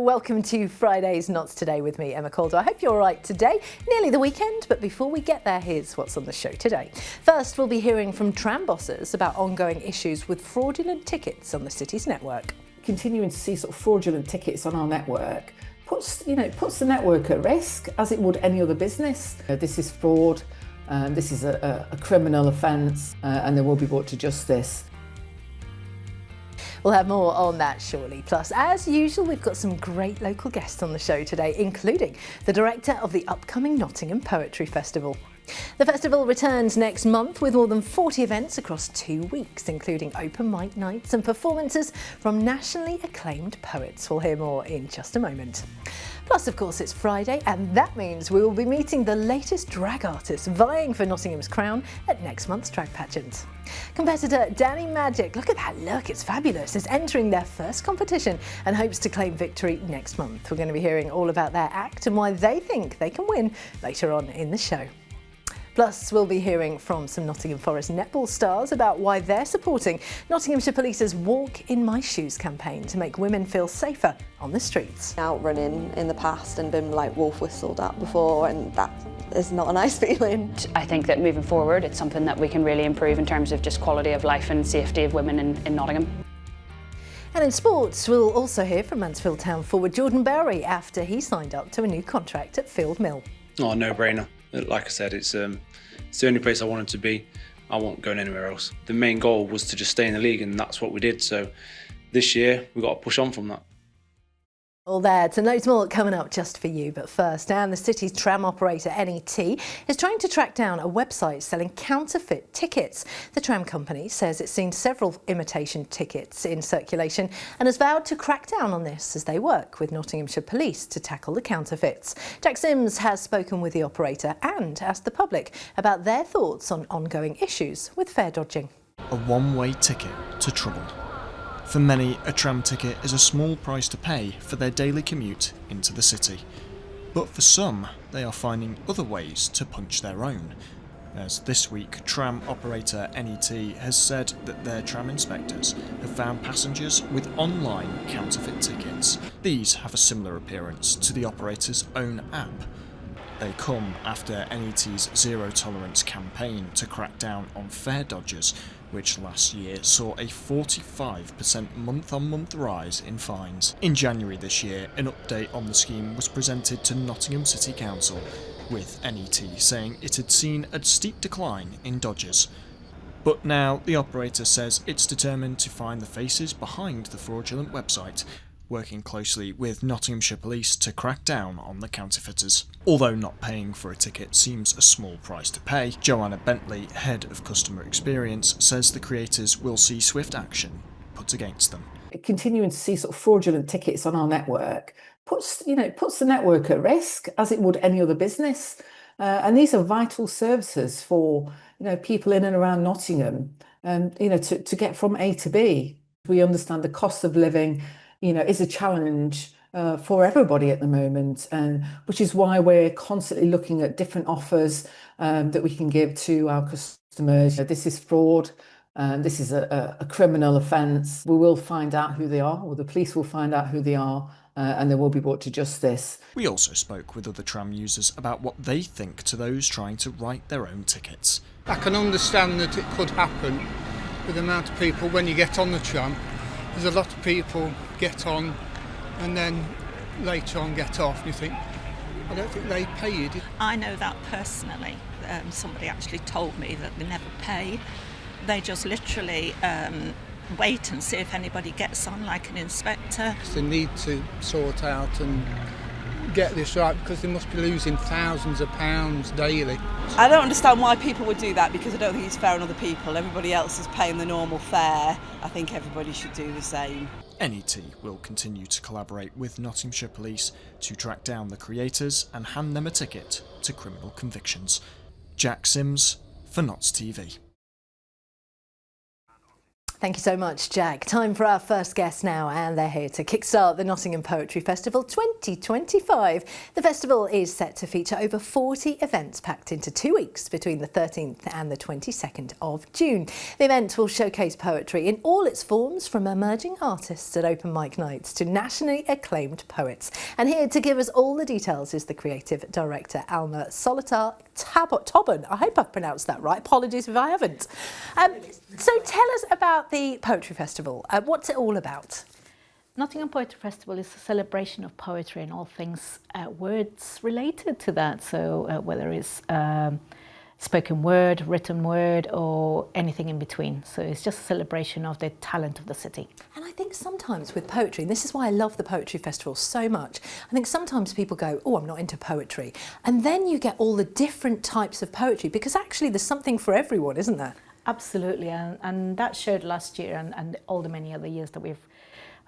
welcome to Friday's Not Today with me, Emma Caldwell. I hope you're all right today. Nearly the weekend, but before we get there, here's what's on the show today. First, we'll be hearing from tram bosses about ongoing issues with fraudulent tickets on the city's network. Continuing to see sort of fraudulent tickets on our network puts the network at risk, as it would any other business. This is fraud, this is a criminal offence, and they will be brought to justice. We'll have more on that shortly. Plus, as usual, we've got some great local guests on the show today, including the director of the upcoming Nottingham Poetry Festival. The festival returns next month with more than 40 events across 2 weeks, including open mic nights and performances from nationally acclaimed poets. We'll hear more in just a moment. Plus, of course, it's Friday, and that means we will be meeting the latest drag artists vying for Nottingham's crown at next month's drag pageant. Competitor Danny Magic, look at that look, it's fabulous, is entering their first competition and hopes to claim victory next month. We're going to be hearing all about their act and why they think they can win later on in the show. Plus, we'll be hearing from some Nottingham Forest netball stars about why they're supporting Nottinghamshire Police's Walk in My Shoes campaign to make women feel safer on the streets. Out running in the past and been like wolf whistled at before, and that is not a nice feeling. I think that moving forward, it's something that we can really improve in terms of just quality of life and safety of women in Nottingham. And in sports, we'll also hear from Mansfield Town forward Jordan Berry after he signed up to a new contract at Field Mill. Oh, no-brainer. Like I said, it's the only place I wanted to be. I wasn't going anywhere else. The main goal was to just stay in the league, and that's what we did. So this year, we've got to push on from that. All that and loads more coming up just for you. But first, and the city's tram operator NET is trying to track down a website selling counterfeit tickets. The tram company says it's seen several imitation tickets in circulation and has vowed to crack down on this as they work with Nottinghamshire Police to tackle the counterfeits. Jack Sims has spoken with the operator and asked the public about their thoughts on ongoing issues with fare dodging. A one-way ticket to trouble. For many, a tram ticket is a small price to pay for their daily commute into the city. But for some, they are finding other ways to punch their own. As this week, tram operator NET has said that their tram inspectors have found passengers with online counterfeit tickets. These have a similar appearance to the operator's own app. They come after NET's Zero Tolerance campaign to crack down on fare dodgers, which last year saw a 45% month-on-month rise in fines. In January this year, an update on the scheme was presented to Nottingham City Council, with NET saying it had seen a steep decline in dodgers. But now the operator says it's determined to find the faces behind the fraudulent website, working closely with Nottinghamshire Police to crack down on the counterfeiters. Although not paying for a ticket seems a small price to pay, Joanna Bentley, Head of Customer Experience, says the creators will see swift action put against them. Continuing to see sort of fraudulent tickets on our network puts the network at risk, as it would any other business. And these are vital services for people in and around Nottingham, and to get from A to B. We understand the cost of living is a challenge for everybody at the moment, and which is why we're constantly looking at different offers that we can give to our customers. This is fraud, this is a criminal offence. We will find out who they are, or the police will find out who they are, and they will be brought to justice. We also spoke with other tram users about what they think to those trying to write their own tickets. I can understand that it could happen with the amount of people when you get on the tram. There's a lot of people get on and then later on get off, and you think, I don't think they paid. I know that personally. Somebody actually told me that they never pay. They just literally wait and see if anybody gets on, like an inspector. They need to sort out and get this right, because they must be losing thousands of pounds daily. I don't understand why people would do that, because I don't think it's fair on other people. Everybody else is paying the normal fare. I think everybody should do the same. NET will continue to collaborate with Nottinghamshire Police to track down the creators and hand them a ticket to criminal convictions. Jack Sims for Notts TV. Thank you so much, Jack. Time for our first guest now, and they're here to kickstart the Nottingham Poetry Festival 2025. The festival is set to feature over 40 events packed into 2 weeks between the 13th and the 22nd of June. The event will showcase poetry in all its forms, from emerging artists at open mic nights to nationally acclaimed poets. And here to give us all the details is the creative director, Alma Solitar Tobin. I hope I've pronounced that right. Apologies if I haven't. So tell us about the Poetry Festival. What's it all about? Nottingham Poetry Festival is a celebration of poetry and all things words related to that. So whether it's spoken word, written word, or anything in between. So it's just a celebration of the talent of the city. And I think sometimes with poetry, and this is why I love the Poetry Festival so much, I think sometimes people go, oh, I'm not into poetry. And then you get all the different types of poetry, because actually there's something for everyone, isn't there? Absolutely, and that showed last year and all the many other years that we've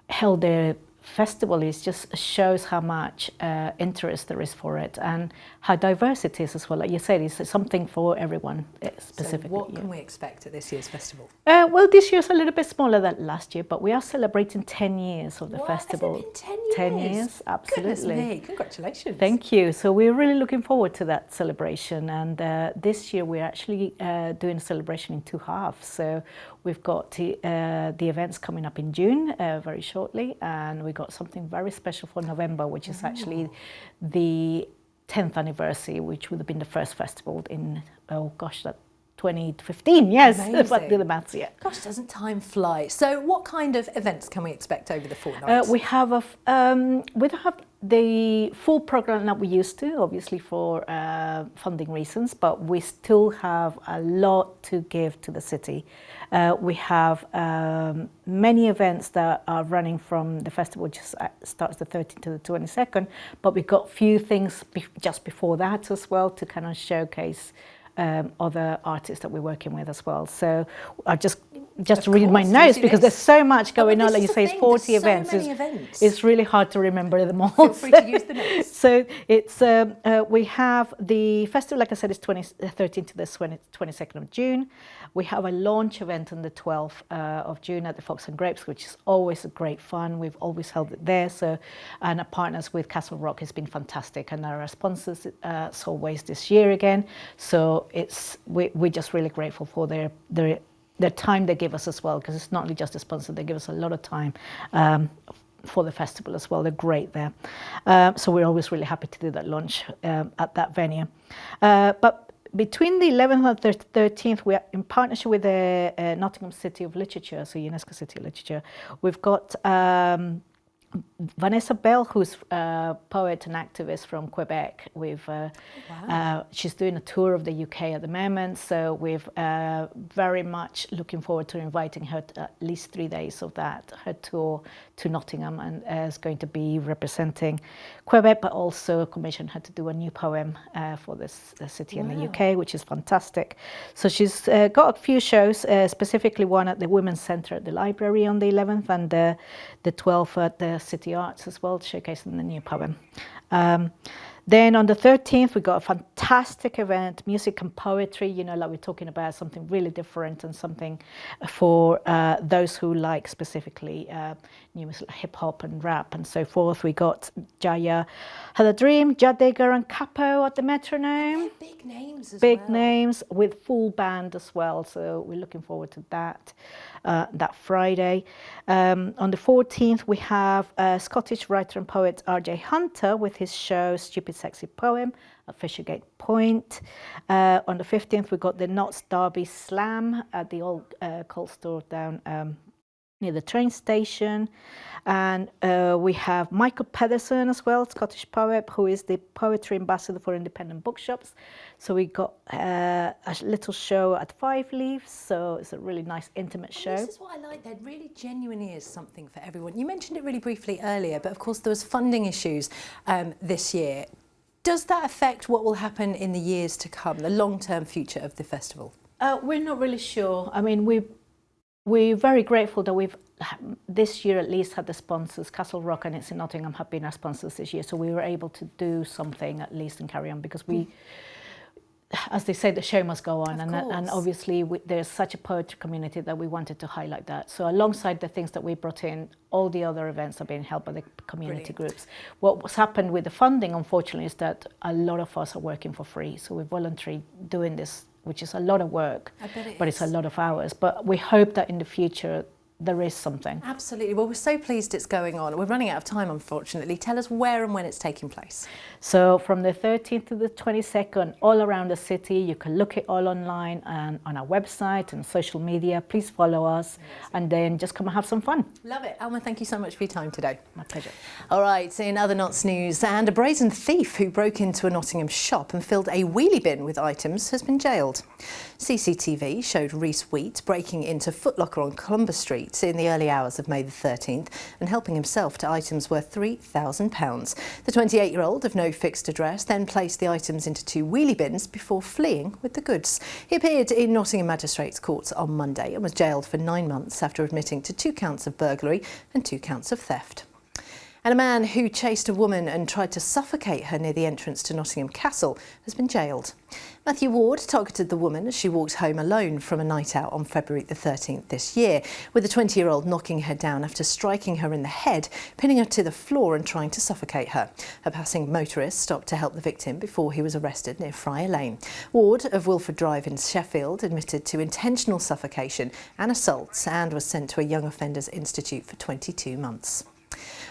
held the festival. It just shows how much interest there is for it and how diverse it is as well. Like you said, it's something for everyone specifically. So what can we expect at this year's festival? Well, this year's a little bit smaller than last year, but we are celebrating 10 years of the festival. Has it been 10 years? 10 years, absolutely. Goodness me, congratulations. Thank you. So we're really looking forward to that celebration, and this year we're actually doing a celebration in 2 halves. So we've got the events coming up in June very shortly, and we got something very special for November, which is actually the 10th anniversary, which would have been the first festival in, 2015, yes. But do the maths, yeah. Gosh, doesn't time fly? So what kind of events can we expect over the fortnight? We don't have the full program that we used to, obviously for funding reasons, but we still have a lot to give to the city. We have many events that are running from the festival, which starts the 13th to the 22nd, but we've got a few things just before that as well to kind of showcase other artists that we're working with as well. So I just read my notes because there's so much going on. Like you say, it's 40 events. It's really hard to remember them all. Feel free to use the notes. So it's we have the festival, like I said, is 13th to the 22nd of June. We have a launch event on the 12th of June at the Fox and Grapes, which is always a great fun. We've always held it there. So, and our partners with Castle Rock has been fantastic, and our sponsors as always this year again. So we're just really grateful for their time they give us as well, because it's not only just a sponsor, they give us a lot of time for the festival as well. They're great there. So we're always really happy to do that launch at that venue. But between the 11th and 13th, we are in partnership with the Nottingham City of Literature, so UNESCO City of Literature. We've got Vanessa Bell, who's a poet and activist from Quebec. She's doing a tour of the UK at the moment, so we've very much looking forward to inviting her to at least 3 days of that, her tour to Nottingham, and is going to be representing Quebec, but also commissioned her to do a new poem for this city in the UK, which is fantastic. So she's got a few shows, specifically one at the Women's Centre at the library on the 11th, and the 12th at the City Arts as well, showcasing the new poem. Then on the 13th, we got a fantastic event, music and poetry, like we're talking about something really different and something for those who like specifically music, hip hop and rap and so forth. We got Jaya Had a Dream, Jadega and Capo at the Metronome. Big names as Big names with full band as well. So we're looking forward to that Friday. On the 14th, we have Scottish writer and poet R.J. Hunter with his show Stupid Sexy Poem at Fishergate Point. On the 15th, we got the Notts Derby Slam at the old Cold Store down near the train station. And we have Michael Pedersen as well, Scottish poet, who is the poetry ambassador for independent bookshops. So we got a little show at Five Leaves, so it's a really nice intimate show. This is what I like, there really genuinely is something for everyone. You mentioned it really briefly earlier, but of course there was funding issues this year. Does that affect what will happen in the years to come, the long-term future of the festival? We're not really sure. I mean, we're very grateful that we've, this year at least, had the sponsors. Castle Rock and It's in Nottingham have been our sponsors this year, so we were able to do something at least and carry on, because as they say, the show must go on, and course. obviously there's such a poetry community that we wanted to highlight that. So alongside the things that we brought in, all the other events are being held by the community groups. What's happened with the funding, unfortunately, is that a lot of us are working for free. So we're voluntarily doing this, which is a lot of work, but it's a lot of hours. But we hope that in the future there is something. Absolutely. Well, we're so pleased it's going on. We're running out of time, unfortunately. Tell us where and when it's taking place. So from the 13th to the 22nd, all around the city, you can look it all online and on our website and social media. Please follow us and then just come and have some fun. Love it. Alma, thank you so much for your time today. My pleasure. All right, in other Notts news, and a brazen thief who broke into a Nottingham shop and filled a wheelie bin with items has been jailed. CCTV showed Reese Wheat breaking into Foot Locker on Columbus Street in the early hours of May the 13th and helping himself to items worth £3,000. The 28-year-old of no fixed address then placed the items into 2 wheelie bins before fleeing with the goods. He appeared in Nottingham Magistrates Court on Monday and was jailed for 9 months after admitting to 2 counts of burglary and 2 counts of theft. And a man who chased a woman and tried to suffocate her near the entrance to Nottingham Castle has been jailed. Matthew Ward targeted the woman as she walked home alone from a night out on February the 13th this year, with the 20-year-old knocking her down after striking her in the head, pinning her to the floor and trying to suffocate her. A passing motorist stopped to help the victim before he was arrested near Friar Lane. Ward of Wilford Drive in Sheffield admitted to intentional suffocation and assault and was sent to a Young Offenders Institute for 22 months.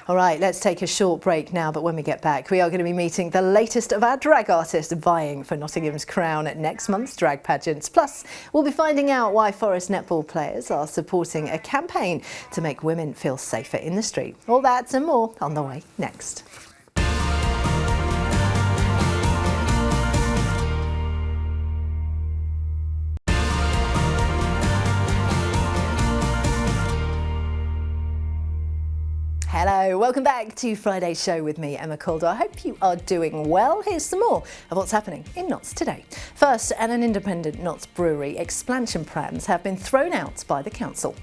All right, let's take a short break now, but when we get back, we are going to be meeting the latest of our drag artists vying for Nottingham's crown at next month's drag pageants. Plus, we'll be finding out why Forest netball players are supporting a campaign to make women feel safer in the street. All that and more on the way next. Hello, welcome back to Friday's show with me, Emma Caldwell. I hope you are doing well. Here's some more of what's happening in Notts today. First, at an independent Notts brewery, expansion plans have been thrown out by the council.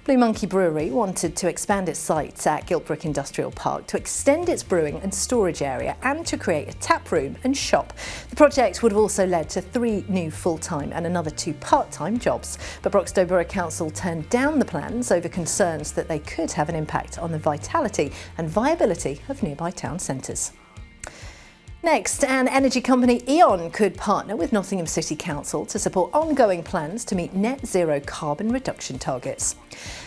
Blue Monkey Brewery wanted to expand its site at Giltbrook Industrial Park to extend its brewing and storage area and to create a tap room and shop. The project would have also led to 3 new full-time and another 2 part-time jobs. But Broxtowe Borough Council turned down the plans over concerns that they could have an impact on the vitality and viability of nearby town centres. Next, an energy company, E.ON, could partner with Nottingham City Council to support ongoing plans to meet net zero carbon reduction targets.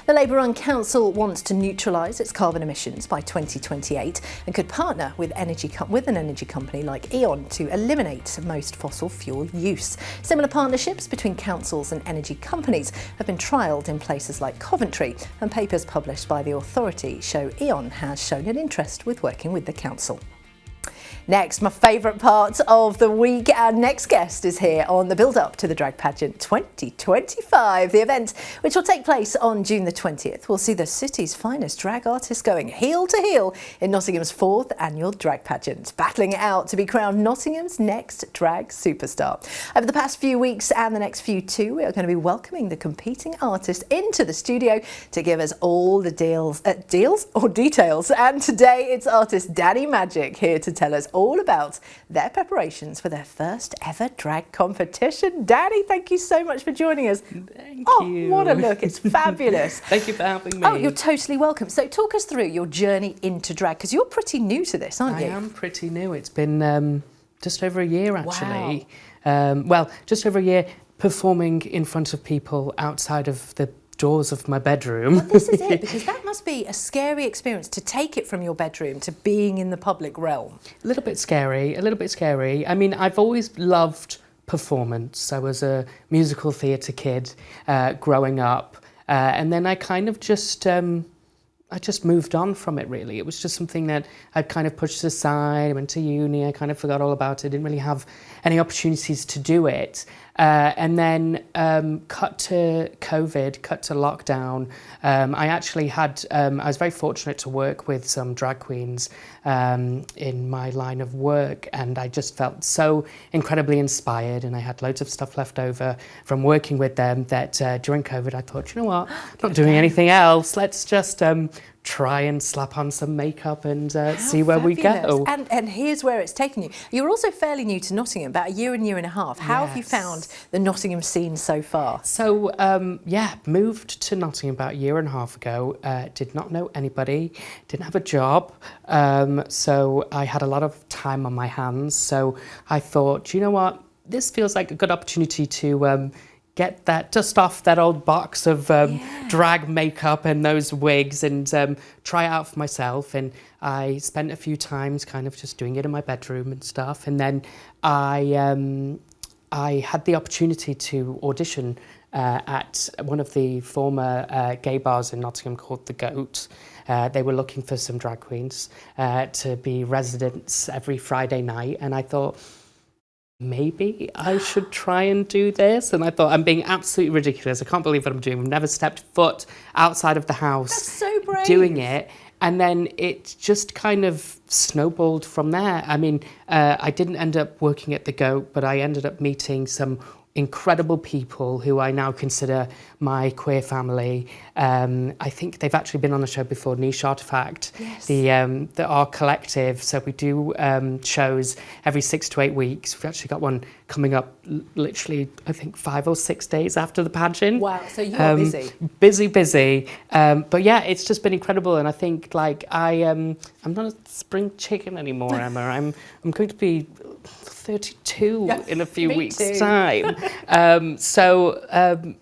The Labour-run council wants to neutralise its carbon emissions by 2028 and could partner with an energy company like E.ON to eliminate most fossil fuel use. Similar partnerships between councils and energy companies have been trialled in places like Coventry, and papers published by the authority show E.ON has shown an interest with working with the council. Next, my favourite part of the week, our next guest is here on the build-up to the Drag Pageant 2025. The event, which will take place on June the 20th, will see the city's finest drag artists going heel to heel in Nottingham's 4th annual drag pageant, battling it out to be crowned Nottingham's next drag superstar. Over the past few weeks and the next few too, we are going to be welcoming the competing artists into the studio to give us all the details. And today it's artist Danny Magic here to tell us all about their preparations for their first ever drag competition. Danny, thank you so much for joining us. Thank you. What a look, it's fabulous. Thank you for having me. Oh, you're totally welcome. So talk us through your journey into drag, because you're pretty new to this, aren't you? I am pretty new. It's been just over a year, actually. Wow. Just over a year performing in front of people outside of the doors of my bedroom. Well, this is it, because that must be a scary experience to take it from your bedroom to being in the public realm. A little bit scary. I mean, I've always loved performance. I was a musical theatre kid growing up, and then I kind of just moved on from it, really. It was just something that I'd kind of pushed aside. I went to uni, I kind of forgot all about it, didn't really have any opportunities to do it. And then cut to COVID, cut to lockdown. I actually had, I was very fortunate to work with some drag queens in my line of work, and I just felt so incredibly inspired, and I had loads of stuff left over from working with them that during COVID I thought, you know what, not doing anything else, let's just try and slap on some makeup and How see where we fabulous. go. And here's where it's taken you. You're also fairly new to Nottingham, about a year and a half. How have you found the Nottingham scene so far? So, moved to Nottingham about a year and a half ago. Did not know anybody, didn't have a job. So I had a lot of time on my hands. So I thought, you know what, this feels like a good opportunity to get that, dust off that old box of drag makeup and those wigs and try it out for myself. And I spent a few times kind of just doing it in my bedroom and stuff. And then I had the opportunity to audition at one of the former gay bars in Nottingham called The Goat. They were looking for some drag queens to be residents every Friday night. And I thought, maybe I should try and do this. And I thought, I'm being absolutely ridiculous. I can't believe what I'm doing. I've never stepped foot outside of the house. That's so brave. Doing it. And then it just kind of snowballed from there. I mean, I didn't end up working at The Goat, but I ended up meeting some incredible people who I now consider my queer family. I think they've actually been on the show before, Niche Artifact, the our collective. So we do shows every 6 to 8 weeks. We've actually got one coming up literally, I think, 5 or 6 days after the pageant. Wow, so you are busy. Busy. But yeah, it's just been incredible. And I think like I'm not a spring chicken anymore, Emma. I'm going to be 32 in a few weeks' time.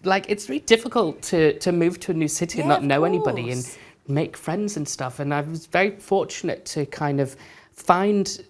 Like it's really difficult to move to a new city and not know anybody and make friends and stuff. And I was very fortunate to kind of find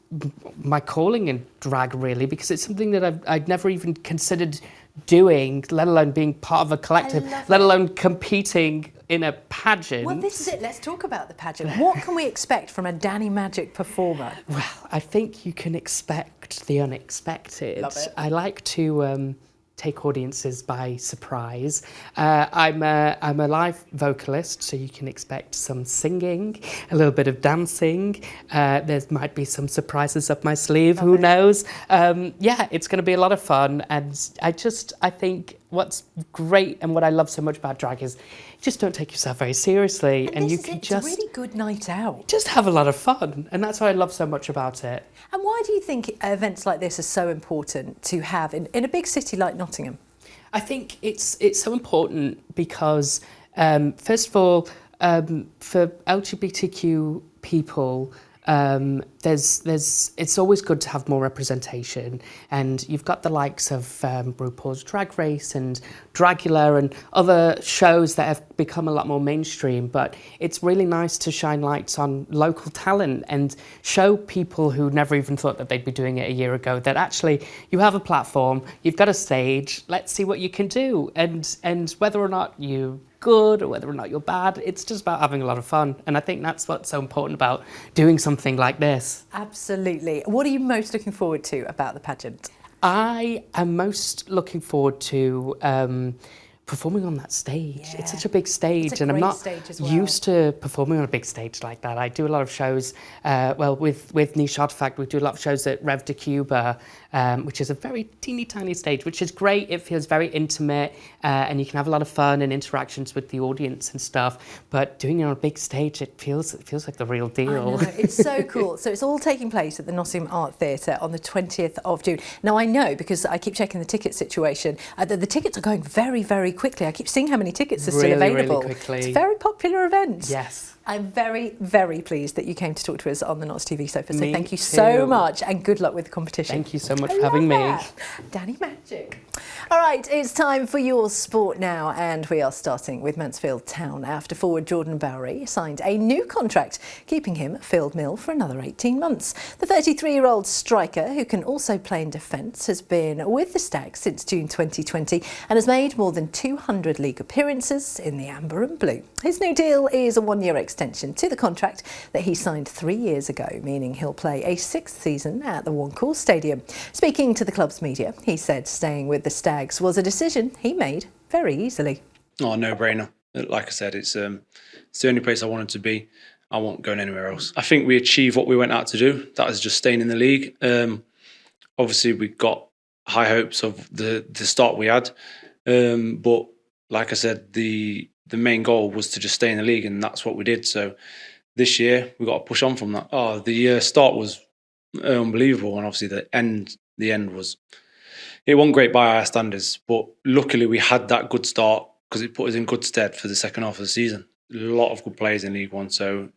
my calling in drag, really, because it's something that I'd never even considered doing, let alone being part of a collective, let alone competing in a pageant. Well, this is it. Let's talk about the pageant. What can we expect from a Danny Magic performer? Well, I think you can expect the unexpected. Love it. I like to take audiences by surprise. I'm a live vocalist, so you can expect some singing, a little bit of dancing. There might be some surprises up my sleeve, who knows? Yeah, it's going to be a lot of fun. And I think what's great and what I love so much about drag is just don't take yourself very seriously, and you can just it's a really good night out. Just have a lot of fun, and that's what I love so much about it. And why do you think events like this are so important to have in a big city like Nottingham? I think it's so important because, first of all, for LGBTQ people, it's always good to have more representation, and you've got the likes of RuPaul's Drag Race and Dragula and other shows that have become a lot more mainstream, but it's really nice to shine lights on local talent and show people who never even thought that they'd be doing it a year ago that actually you have a platform, you've got a stage, let's see what you can do, and whether or not you good or whether or not you're bad, it's just about having a lot of fun. And I think that's what's so important about doing something like this. Absolutely. What are you most looking forward to about the pageant? I am most looking forward to performing on that stage. Yeah. It's such a big stage, and I'm not used to performing on a big stage like that. I do a lot of shows, with Niche Artifact, we do a lot of shows at Rev de Cuba, which is a very teeny tiny stage, which is great. It feels very intimate, and you can have a lot of fun and interactions with the audience and stuff. But doing it on a big stage, it feels like the real deal. I know, it's so cool. So it's all taking place at the Nottingham Art Theatre on the 20th of June. Now I know, because I keep checking the ticket situation, that the tickets are going very, very quickly. I keep seeing how many tickets are still available. Really quickly. It's a very popular event. Yes. I'm very, very pleased that you came to talk to us on the Nots TV sofa. So thank you so much, and good luck with the competition. Thank you so much for having me. Danny Magic. All right, it's time for your sport now, and we are starting with Mansfield Town after forward Jordan Bowery signed a new contract, keeping him at Field Mill for another 18 months. The 33-year-old striker, who can also play in defence, has been with the Stags since June 2020 and has made more than 200 league appearances in the amber and blue. His new deal is a one-year extension to the contract that he signed 3 years ago, meaning he'll play a 6th season at the One Call Stadium. Speaking to the club's media, he said staying with the Stags was a decision he made very easily. Oh, no-brainer. Like I said, it's the only place I wanted to be. I won't go anywhere else. I think we achieved what we went out to do. That was just staying in the league. Obviously, we got high hopes of the start we had. But like I said, the the main goal was to just stay in the league, and that's what we did. So this year we got to push on from that. The start was unbelievable, and obviously the end was, it wasn't great by our standards, but luckily we had that good start because it put us in good stead for the second half of the season. A lot of good players in League One, so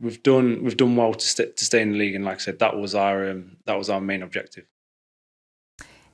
we've done well to stay in the league, and like I said, that was our main objective.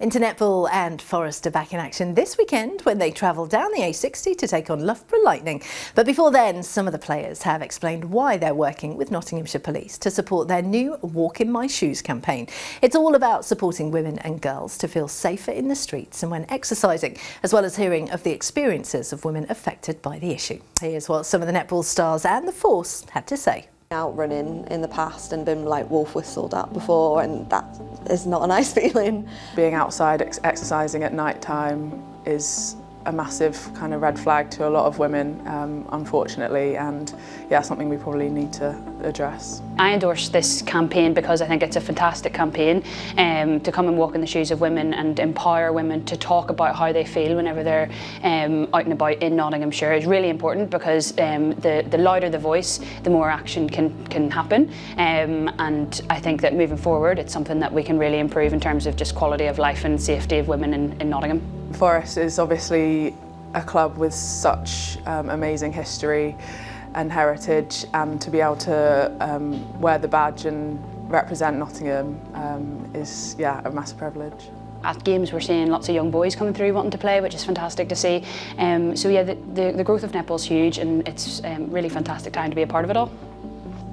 Into netball, and Forest are back in action this weekend when they travel down the A60 to take on Loughborough Lightning. But before then, some of the players have explained why they're working with Nottinghamshire Police to support their new Walk in My Shoes campaign. It's all about supporting women and girls to feel safer in the streets and when exercising, as well as hearing of the experiences of women affected by the issue. Here's what some of the netball stars and the Force had to say. Out running in the past and been like wolf whistled at before, and that is not a nice feeling. Being outside exercising at night time is a massive kind of red flag to a lot of women, unfortunately, and yeah, something we probably need to address. I endorse this campaign because I think it's a fantastic campaign to come and walk in the shoes of women and empower women to talk about how they feel whenever they're out and about in Nottinghamshire. It's really important because the louder the voice, the more action can happen, and I think that moving forward it's something that we can really improve in terms of just quality of life and safety of women in Nottingham. Forest is obviously a club with such amazing history and heritage, and to be able to wear the badge and represent Nottingham is a massive privilege. At games we're seeing lots of young boys coming through wanting to play, which is fantastic to see. So yeah, the growth of netball is huge, and it's really fantastic time to be a part of it all.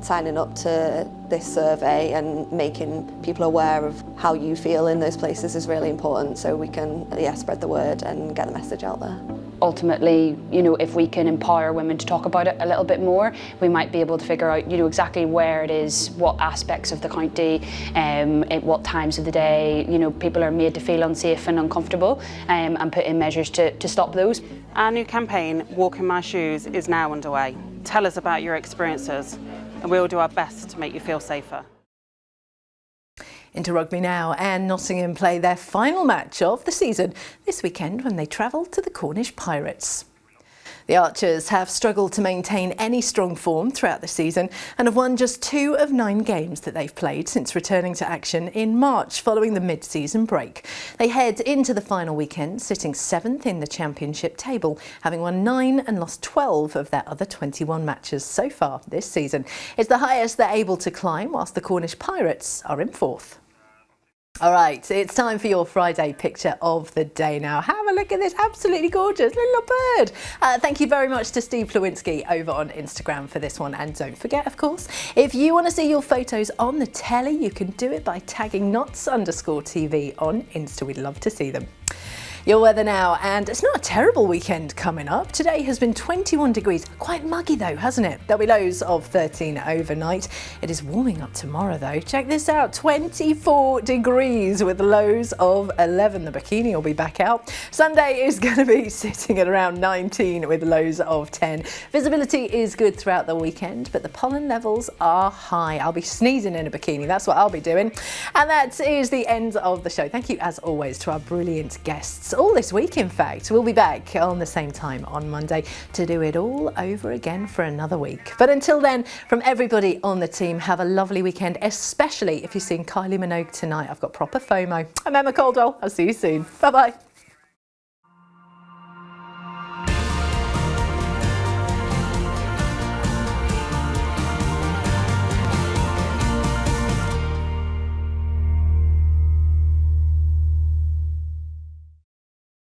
Signing up to this survey and making people aware of how you feel in those places is really important, so we can spread the word and get the message out there. Ultimately, if we can empower women to talk about it a little bit more, we might be able to figure out, exactly where it is, what aspects of the county, at what times of the day, people are made to feel unsafe and uncomfortable, and put in measures to stop those. Our new campaign, Walk in My Shoes, is now underway. Tell us about your experiences, and we'll do our best to make you feel safer. Into rugby now, and Nottingham play their final match of the season this weekend when they travel to the Cornish Pirates. The Archers have struggled to maintain any strong form throughout the season and have won just 2 of 9 games that they've played since returning to action in March following the mid-season break. They head into the final weekend sitting 7th in the championship table, having won 9 and lost 12 of their other 21 matches so far this season. It's the highest they're able to climb, whilst the Cornish Pirates are in 4th. All right, it's time for your Friday picture of the day now. Have a look at this absolutely gorgeous little bird. Thank you very much to Steve Plewinski over on Instagram for this one. And don't forget, of course, if you want to see your photos on the telly, you can do it by tagging Knots_TV on Insta. We'd love to see them. Your weather now, and it's not a terrible weekend coming up. Today has been 21 degrees, quite muggy though, hasn't it? There'll be lows of 13 overnight. It is warming up tomorrow though. Check this out, 24 degrees with lows of 11. The bikini will be back out. Sunday is going to be sitting at around 19 with lows of 10. Visibility is good throughout the weekend, but the pollen levels are high. I'll be sneezing in a bikini, that's what I'll be doing. And that is the end of the show. Thank you as always to our brilliant guests. All this week, in fact. We'll be back on the same time on Monday to do it all over again for another week. But until then, from everybody on the team, have a lovely weekend, especially if you're seeing Kylie Minogue tonight. I've got proper FOMO. I'm Emma Caldwell. I'll see you soon. Bye-bye.